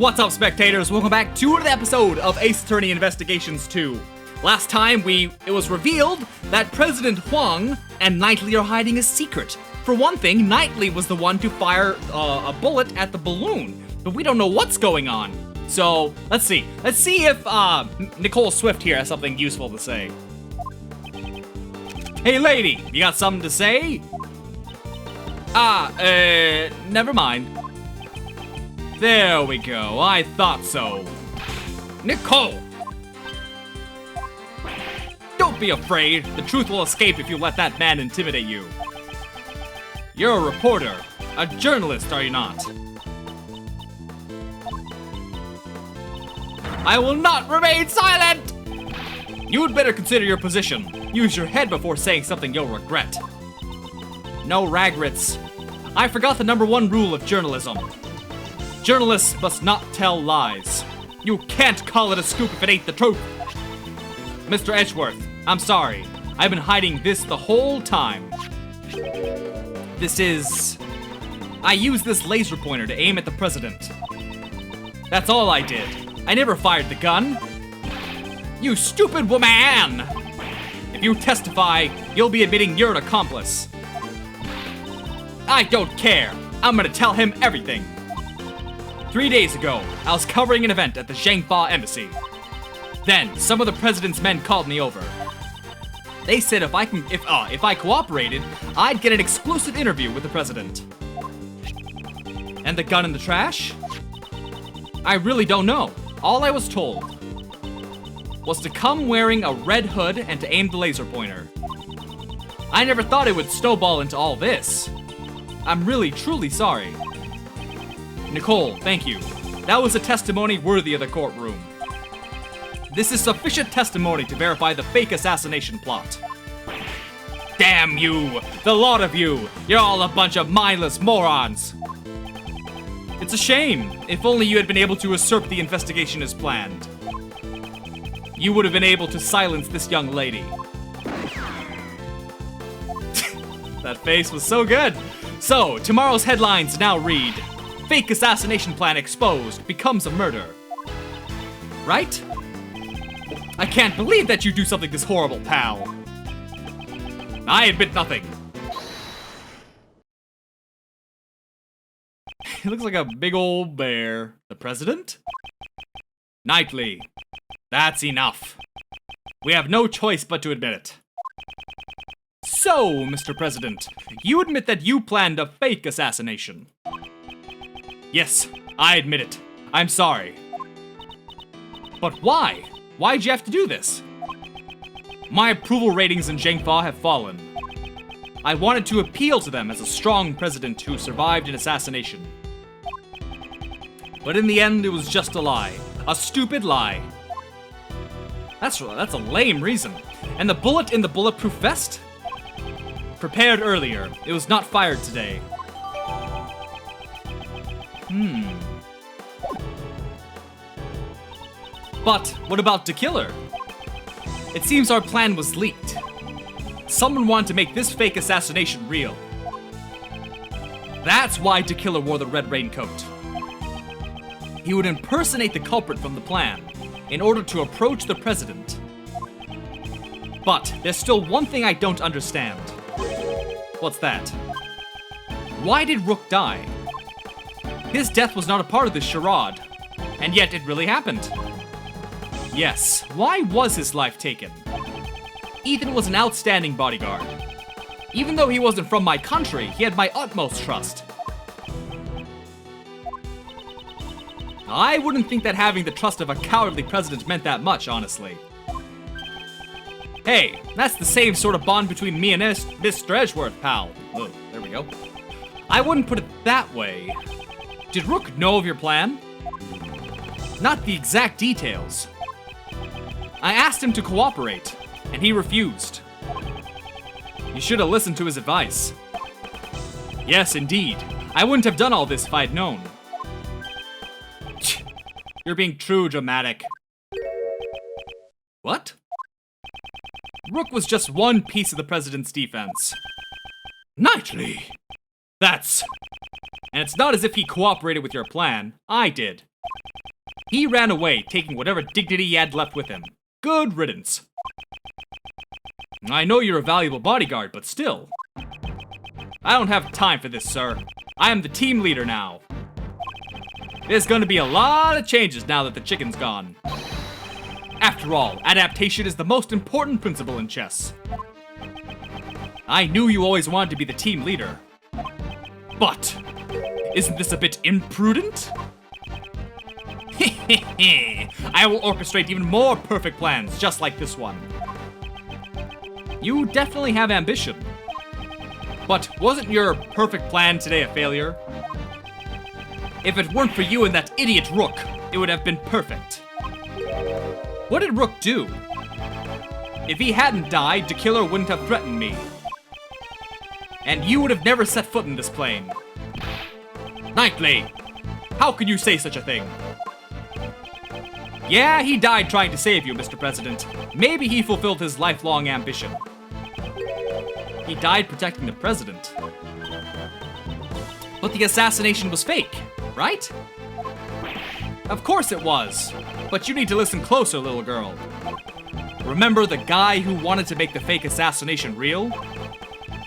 What's up, spectators? Welcome back to another episode of Ace Attorney Investigations 2. Last time, it was revealed that President Huang and Knightley are hiding a secret. For one thing, Knightley was the one to fire a bullet at the balloon, but we don't know what's going on. So, let's see. Let's see if Nicole Swift here has something useful to say. Hey lady, you got something to say? Never mind. There we go, I thought so. Nicole! Don't be afraid, the truth will escape if you let that man intimidate you. You're a reporter, a journalist, are you not? I will not remain silent! You had better consider your position. Use your head before saying something you'll regret. No ragrits. I forgot the #1 rule of journalism. Journalists must not tell lies. You can't call it a scoop if it ain't the truth. Mr. Edgeworth, I'm sorry. I've been hiding this the whole time. I used this laser pointer to aim at the president. That's all I did. I never fired the gun. You stupid woman! If you testify, you'll be admitting you're an accomplice. I don't care. I'm gonna tell him everything. 3 days ago, I was covering an event at the Zhangfa embassy. Then, some of the president's men called me over. They said if I cooperated, I'd get an exclusive interview with the president. And the gun in the trash? I really don't know. All I was told was to come wearing a red hood and to aim the laser pointer. I never thought it would snowball into all this. I'm really, truly sorry. Nicole, thank you. That was a testimony worthy of the courtroom. This is sufficient testimony to verify the fake assassination plot. Damn you! The lot of you! You're all a bunch of mindless morons! It's a shame. If only you had been able to usurp the investigation as planned. You would have been able to silence this young lady. That face was so good! So, tomorrow's headlines now read, Fake assassination plan exposed, becomes a murder. Right? I can't believe that you do something this horrible, pal. I admit nothing. He looks like a big old bear. The president? Knightley. That's enough. We have no choice but to admit it. So, Mr. President, you admit that you planned a fake assassination. Yes, I admit it. I'm sorry. But why? Why'd you have to do this? My approval ratings in Zhangfa have fallen. I wanted to appeal to them as a strong president who survived an assassination. But in the end, it was just a lie. A stupid lie. That's a lame reason. And the bullet in the bulletproof vest? Prepared earlier. It was not fired today. But what about the killer? It seems our plan was leaked. Someone wanted to make this fake assassination real. That's why the killer wore the red raincoat. He would impersonate the culprit from the plan in order to approach the president. But there's still one thing I don't understand. What's that? Why did Rook die? His death was not a part of this charade, and yet it really happened. Yes, why was his life taken? Ethan was an outstanding bodyguard. Even though he wasn't from my country, he had my utmost trust. I wouldn't think that having the trust of a cowardly president meant that much, honestly. Hey, that's the same sort of bond between me and Mr. Edgeworth, pal. Oh, there we go. I wouldn't put it that way. Did Rook know of your plan? Not the exact details. I asked him to cooperate, and he refused. You should have listened to his advice. Yes, indeed. I wouldn't have done all this if I'd known. You're being too dramatic. What? Rook was just one piece of the president's defense. Knightley! And it's not as if he cooperated with your plan. I did. He ran away, taking whatever dignity he had left with him. Good riddance. I know you're a valuable bodyguard, but still. I don't have time for this, sir. I am the team leader now. There's gonna be a lot of changes now that the chicken's gone. After all, adaptation is the most important principle in chess. I knew you always wanted to be the team leader. But, isn't this a bit imprudent? I will orchestrate even more perfect plans, just like this one. You definitely have ambition. But wasn't your perfect plan today a failure? If it weren't for you and that idiot Rook, it would have been perfect. What did Rook do? If he hadn't died, the killer wouldn't have threatened me. And you would have never set foot in this plane. Knightley, how can you say such a thing? Yeah, he died trying to save you, Mr. President. Maybe he fulfilled his lifelong ambition. He died protecting the president. But the assassination was fake, right? Of course it was. But you need to listen closer, little girl. Remember the guy who wanted to make the fake assassination real?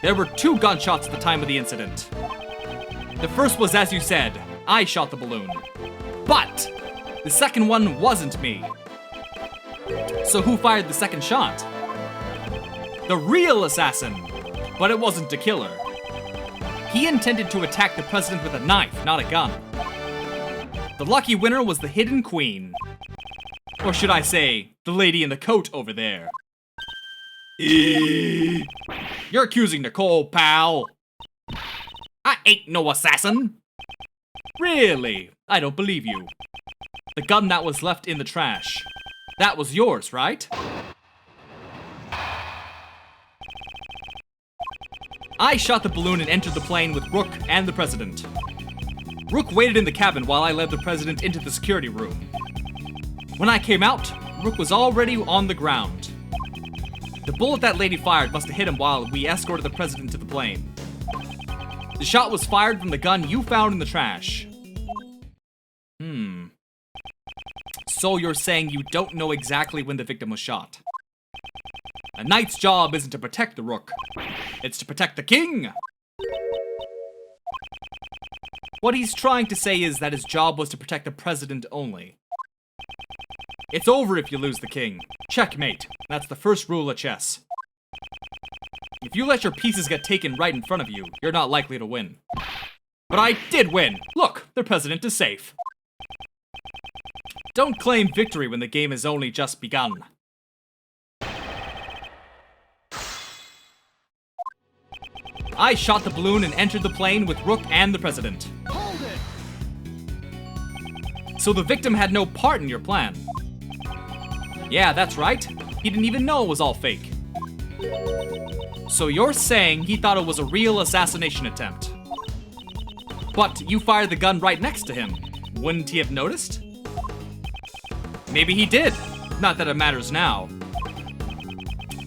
There were 2 gunshots at the time of the incident. The first was, as you said, I shot the balloon. But the second one wasn't me. So who fired the second shot? The real assassin. But it wasn't the killer. He intended to attack the president with a knife, not a gun. The lucky winner was the hidden queen. Or should I say, the lady in the coat over there. You're accusing Nicole, pal. I ain't no assassin. Really? I don't believe you. The gun that was left in the trash. That was yours, right? I shot the balloon and entered the plane with Rook and the president. Rook waited in the cabin while I led the president into the security room. When I came out, Rook was already on the ground. The bullet that lady fired must have hit him while we escorted the president to the plane. The shot was fired from the gun you found in the trash. So you're saying you don't know exactly when the victim was shot? A knight's job isn't to protect the Rook. It's to protect the king! What he's trying to say is that his job was to protect the president only. It's over if you lose the king. Checkmate. That's the first rule of chess. If you let your pieces get taken right in front of you, you're not likely to win. But I did win! Look, the president is safe. Don't claim victory when the game has only just begun. I shot the balloon and entered the plane with Rook and the president. Hold it! So the victim had no part in your plan. Yeah, that's right. He didn't even know it was all fake. So you're saying he thought it was a real assassination attempt. But you fired the gun right next to him. Wouldn't he have noticed? Maybe he did. Not that it matters now.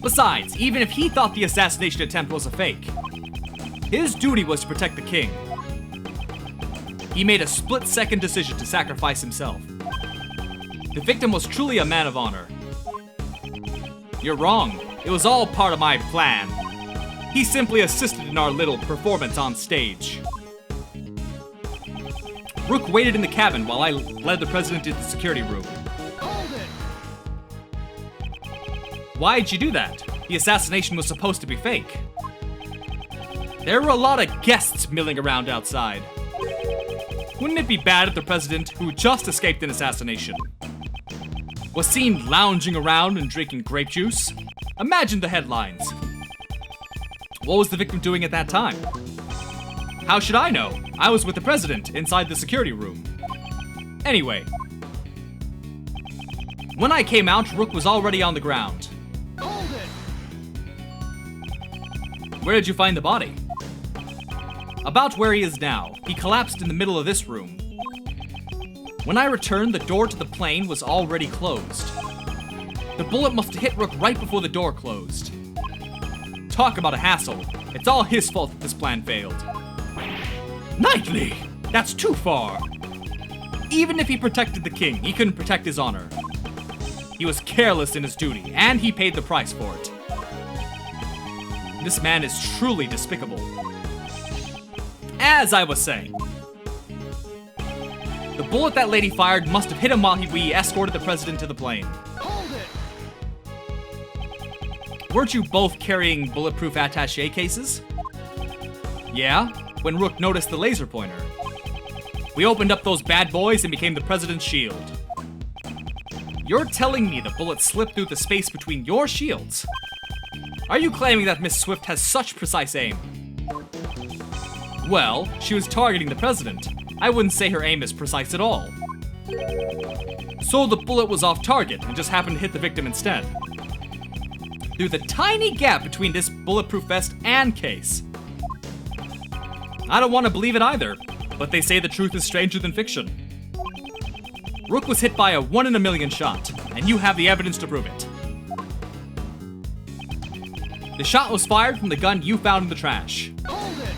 Besides, even if he thought the assassination attempt was a fake, his duty was to protect the king. He made a split-second decision to sacrifice himself. The victim was truly a man of honor. You're wrong. It was all part of my plan. He simply assisted in our little performance on stage. Rook waited in the cabin while I led the president into the security room. Hold it! Why'd you do that? The assassination was supposed to be fake. There were a lot of guests milling around outside. Wouldn't it be bad if the president, who just escaped an assassination, was seen lounging around and drinking grape juice? Imagine the headlines. What was the victim doing at that time? How should I know? I was with the president inside the security room. Anyway. When I came out, Rook was already on the ground. Hold it! Where did you find the body? About where he is now. He collapsed in the middle of this room. When I returned, the door to the plane was already closed. The bullet must have hit Rook right before the door closed. Talk about a hassle. It's all his fault that this plan failed. Knightley! That's too far! Even if he protected the king, he couldn't protect his honor. He was careless in his duty, and he paid the price for it. This man is truly despicable. As I was saying, the bullet that lady fired must have hit him while we escorted the president to the plane. Hold it! Weren't you both carrying bulletproof attaché cases? Yeah, when Rook noticed the laser pointer. We opened up those bad boys and became the president's shield. You're telling me the bullet slipped through the space between your shields? Are you claiming that Miss Swift has such precise aim? Well, she was targeting the president. I wouldn't say her aim is precise at all. So the bullet was off target and just happened to hit the victim instead. Through the tiny gap between this bulletproof vest and case. I don't want to believe it either, but they say the truth is stranger than fiction. Rook was hit by a 1 in a million shot, and you have the evidence to prove it. The shot was fired from the gun you found in the trash. Hold it!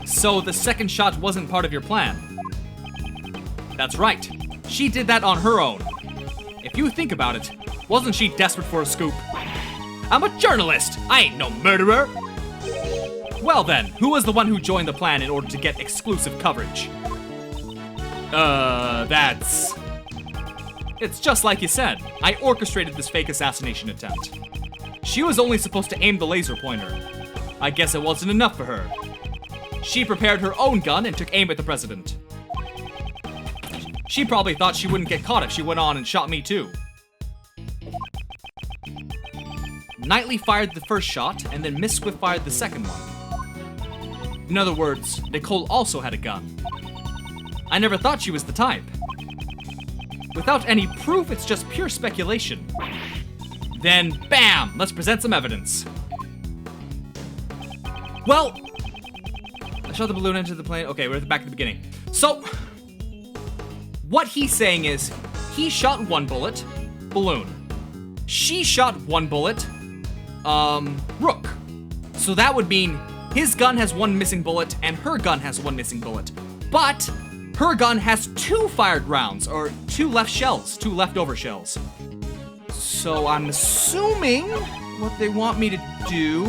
So the second shot wasn't part of your plan. That's right. She did that on her own. If you think about it, wasn't she desperate for a scoop? I'm a journalist! I ain't no murderer! Well then, who was the one who joined the plan in order to get exclusive coverage? It's just like you said. I orchestrated this fake assassination attempt. She was only supposed to aim the laser pointer. I guess it wasn't enough for her. She prepared her own gun and took aim at the president. She probably thought she wouldn't get caught if she went on and shot me too. Knightley fired the first shot, and then Miss Swift fired the second one. In other words, Nicole also had a gun. I never thought she was the type. Without any proof, it's just pure speculation. Then, bam! Let's present some evidence. Well, I shot the balloon into the plane. Okay, we're back at the beginning. So, what he's saying is, he shot one bullet, balloon. She shot one bullet, Rook. So that would mean his gun has one missing bullet and her gun has one missing bullet. But her gun has 2 fired rounds, or 2 leftover shells. So I'm assuming what they want me to do...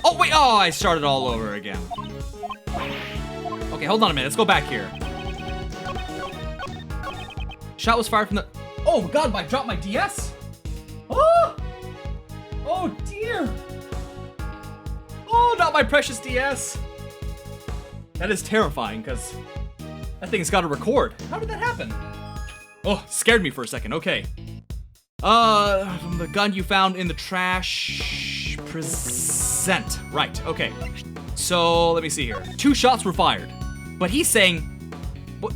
Oh wait, I started all over again. Okay, hold on a minute, let's go back here. Shot was fired from the... Oh god, I dropped my DS? Oh! Oh dear! Oh, not my precious DS! That is terrifying, because that thing's got to record. How did that happen? Oh, scared me for a second, okay. The gun you found in the trash... Present. Right, okay. So, let me see here. 2 shots were fired. But he's saying...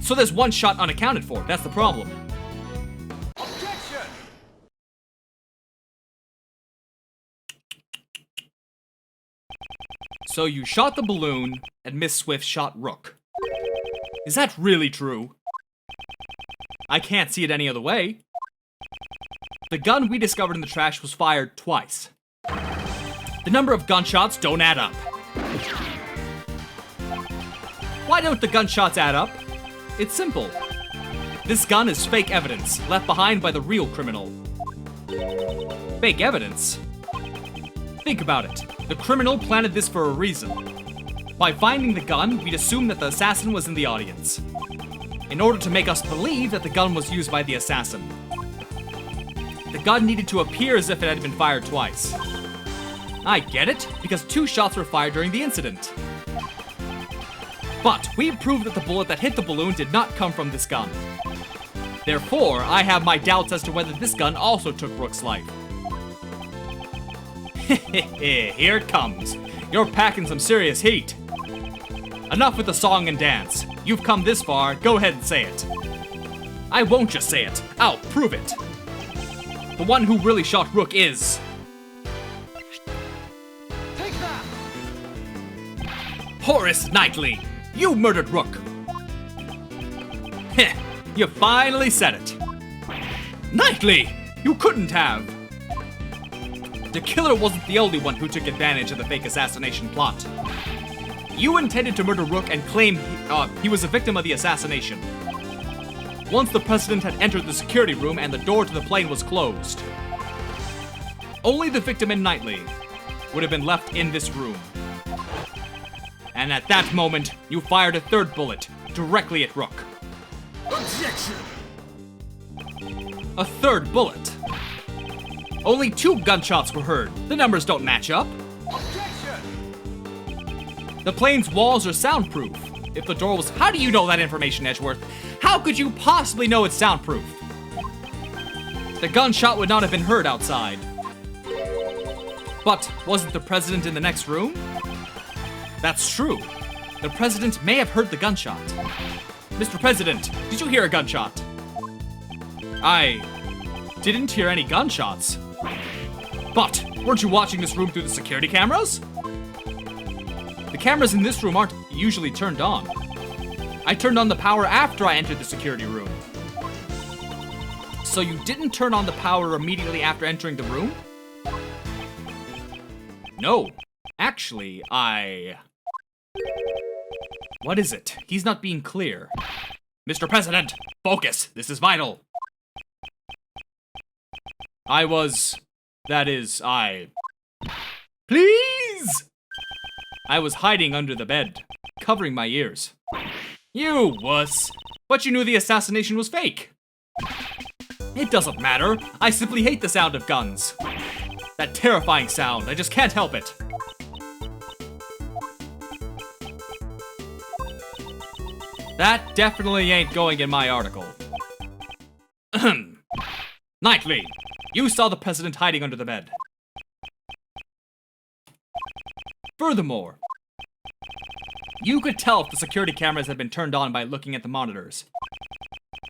So there's 1 shot unaccounted for. That's the problem. Objection! So you shot the balloon, and Miss Swift shot Rook. Is that really true? I can't see it any other way. The gun we discovered in the trash was fired twice. The number of gunshots don't add up. Why don't the gunshots add up? It's simple. This gun is fake evidence, left behind by the real criminal. Fake evidence? Think about it. The criminal planted this for a reason. By finding the gun, we'd assume that the assassin was in the audience. In order to make us believe that the gun was used by the assassin. The gun needed to appear as if it had been fired twice. I get it, because 2 shots were fired during the incident. But we proved that the bullet that hit the balloon did not come from this gun. Therefore, I have my doubts as to whether this gun also took Rook's life. Here it comes. You're packing some serious heat. Enough with the song and dance. You've come this far, go ahead and say it. I won't just say it, I'll prove it. The one who really shot Rook is... Take that! Horace Knightley! You murdered Rook! Heh, you finally said it. Knightley! You couldn't have! The killer wasn't the only one who took advantage of the fake assassination plot. You intended to murder Rook and claim he was a victim of the assassination. Once the president had entered the security room and the door to the plane was closed. Only the victim and Knightley would have been left in this room. And at that moment, you fired a third bullet directly at Rook. Objection! A third bullet. Only 2 gunshots were heard. The numbers don't match up. Objection! The plane's walls are soundproof. If the door was... How do you know that information, Edgeworth? How could you possibly know it's soundproof? The gunshot would not have been heard outside. But wasn't the president in the next room? That's true. The president may have heard the gunshot. Mr. President, did you hear a gunshot? I didn't hear any gunshots. But weren't you watching this room through the security cameras? The cameras in this room aren't usually turned on. I turned on the power after I entered the security room. So you didn't turn on the power immediately after entering the room? No. Actually, What is it? He's not being clear. Mr. President, focus. This is vital. Please! I was hiding under the bed, covering my ears. You wuss! But you knew the assassination was fake. It doesn't matter. I simply hate the sound of guns. That terrifying sound. I just can't help it. That definitely ain't going in my article. Knightley, you saw the president hiding under the bed. Furthermore, you could tell if the security cameras had been turned on by looking at the monitors.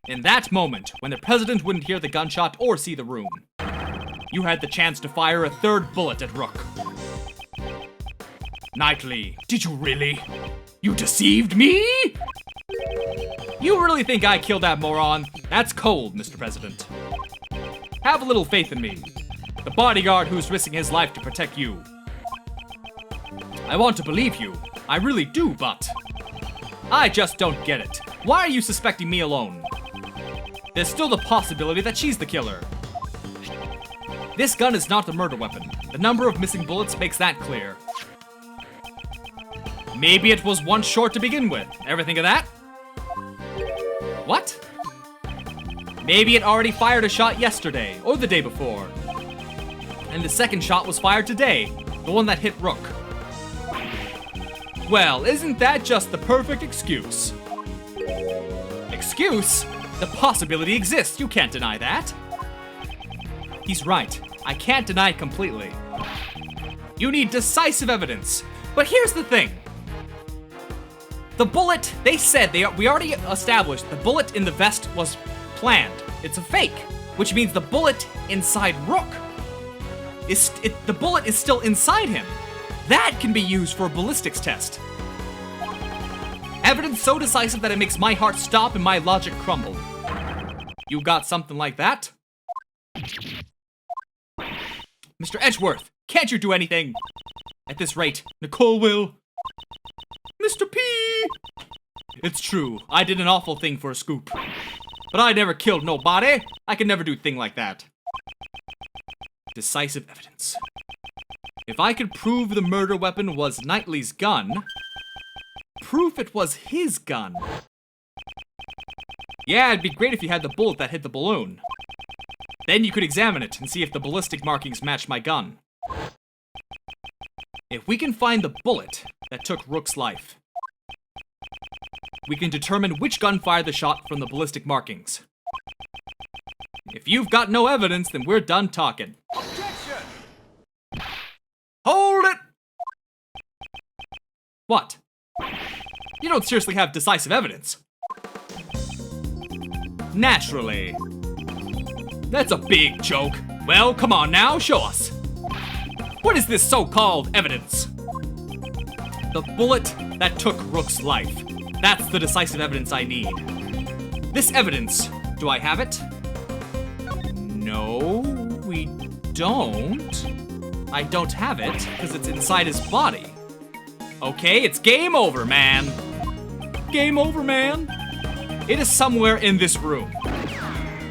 In that moment, when the president wouldn't hear the gunshot or see the room, you had the chance to fire a third bullet at Rook. Knightley, did you really? You deceived me? You really think I killed that moron? That's cold, Mr. President. Have a little faith in me, the bodyguard who's risking his life to protect you. I want to believe you. I really do, but I just don't get it. Why are you suspecting me alone? There's still the possibility that she's the killer. This gun is not the murder weapon. The number of missing bullets makes that clear. Maybe it was one short to begin with. Ever think of that? What? Maybe it already fired a shot yesterday, or the day before. And the second shot was fired today, the one that hit Rook. Well, isn't that just the perfect excuse? Excuse? The possibility exists, you can't deny that. He's right, I can't deny it completely. You need decisive evidence, but here's the thing. The bullet, they said, we already established the bullet in the vest was planned. It's a fake, which means the bullet inside Rook, the bullet is still inside him. That can be used for a ballistics test. Evidence so decisive that it makes my heart stop and my logic crumble. You got something like that? Mr. Edgeworth, can't you do anything? At this rate, Nicole will. Mr. P! It's true, I did an awful thing for a scoop. But I never killed nobody. I can never do a thing like that. Decisive evidence. If I could prove the murder weapon was Knightley's gun, proof it was his gun. Yeah, it'd be great if you had the bullet that hit the balloon. Then you could examine it and see if the ballistic markings match my gun. If we can find the bullet that took Rook's life, we can determine which gun fired the shot from the ballistic markings. If you've got no evidence, then we're done talking. Objection! Hold it! What? You don't seriously have decisive evidence. Naturally. That's a big joke. Well, come on now, show us. What is this so-called evidence? The bullet that took Rook's life. That's the decisive evidence I need. This evidence, do I have it? No, we don't. I don't have it, because it's inside his body. Okay, it's game over, man. Game over, man. It is somewhere in this room.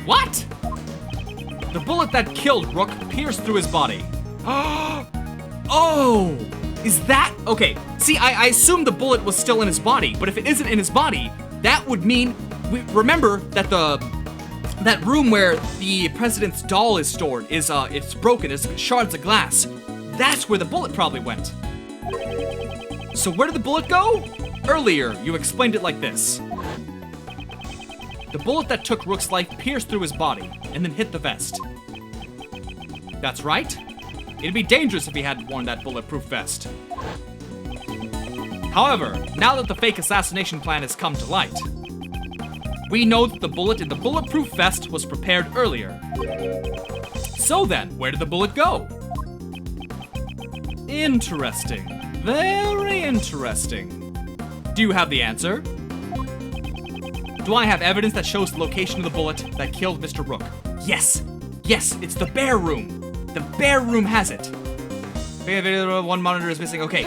What? The bullet that killed Rook pierced through his body. Oh, is that? Okay, see, I assumed the bullet was still in his body, but if it isn't in his body, that would mean, remember that that room where the president's doll is stored is, it's broken, there's shards of glass. That's where the bullet probably went. So where did the bullet go? Earlier, you explained it like this. The bullet that took Rook's life pierced through his body and then hit the vest. That's right. It'd be dangerous if he hadn't worn that bulletproof vest. However, now that the fake assassination plan has come to light, we know that the bullet in the bulletproof vest was prepared earlier. So then, where did the bullet go? Interesting. Very interesting. Do you have the answer? Do I have evidence that shows the location of the bullet that killed Mr. Rook? Yes! Yes, it's the bear room! The bear room has it! One monitor is missing, okay.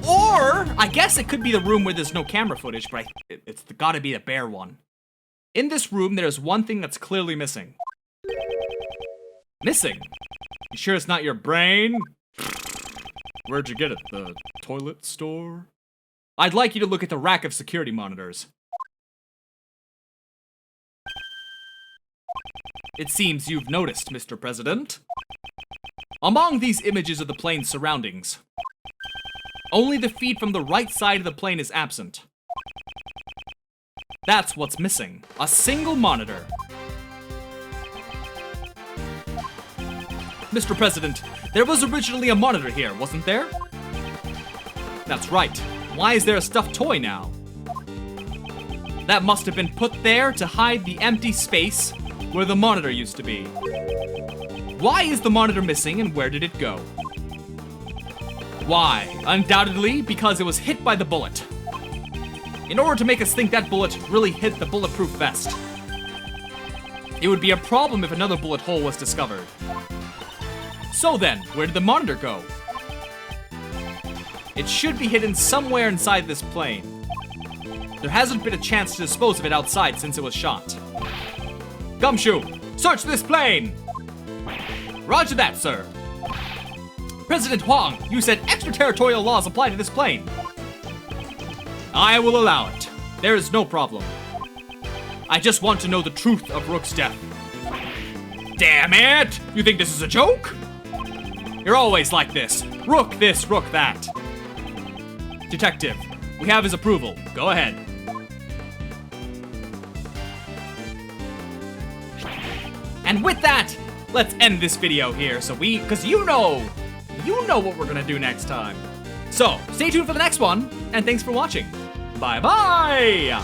Or, I guess it could be the room where there's no camera footage, but it's gotta be the bear one. In this room, there's one thing that's clearly missing. Missing? You sure it's not your brain? Where'd you get it? The toilet store? I'd like you to look at the rack of security monitors. It seems you've noticed, Mr. President. Among these images of the plane's surroundings, only the feed from the right side of the plane is absent. That's what's missing. A single monitor. Mr. President, there was originally a monitor here, wasn't there? That's right. Why is there a stuffed toy now? That must have been put there to hide the empty space where the monitor used to be. Why is the monitor missing and where did it go? Why? Undoubtedly because it was hit by the bullet. In order to make us think that bullet really hit the bulletproof vest. It would be a problem if another bullet hole was discovered. So then, where did the monitor go? It should be hidden somewhere inside this plane. There hasn't been a chance to dispose of it outside since it was shot. Gumshoe, search this plane! Roger that, sir. President Huang, you said extraterritorial laws apply to this plane. I will allow it. There is no problem. I just want to know the truth of Rook's death. Damn it! You think this is a joke? You're always like this. Rook this, Rook that. Detective, we have his approval. Go ahead. And with that, let's end this video here because you know what we're gonna do next time. So, stay tuned for the next one, and thanks for watching. Bye-bye!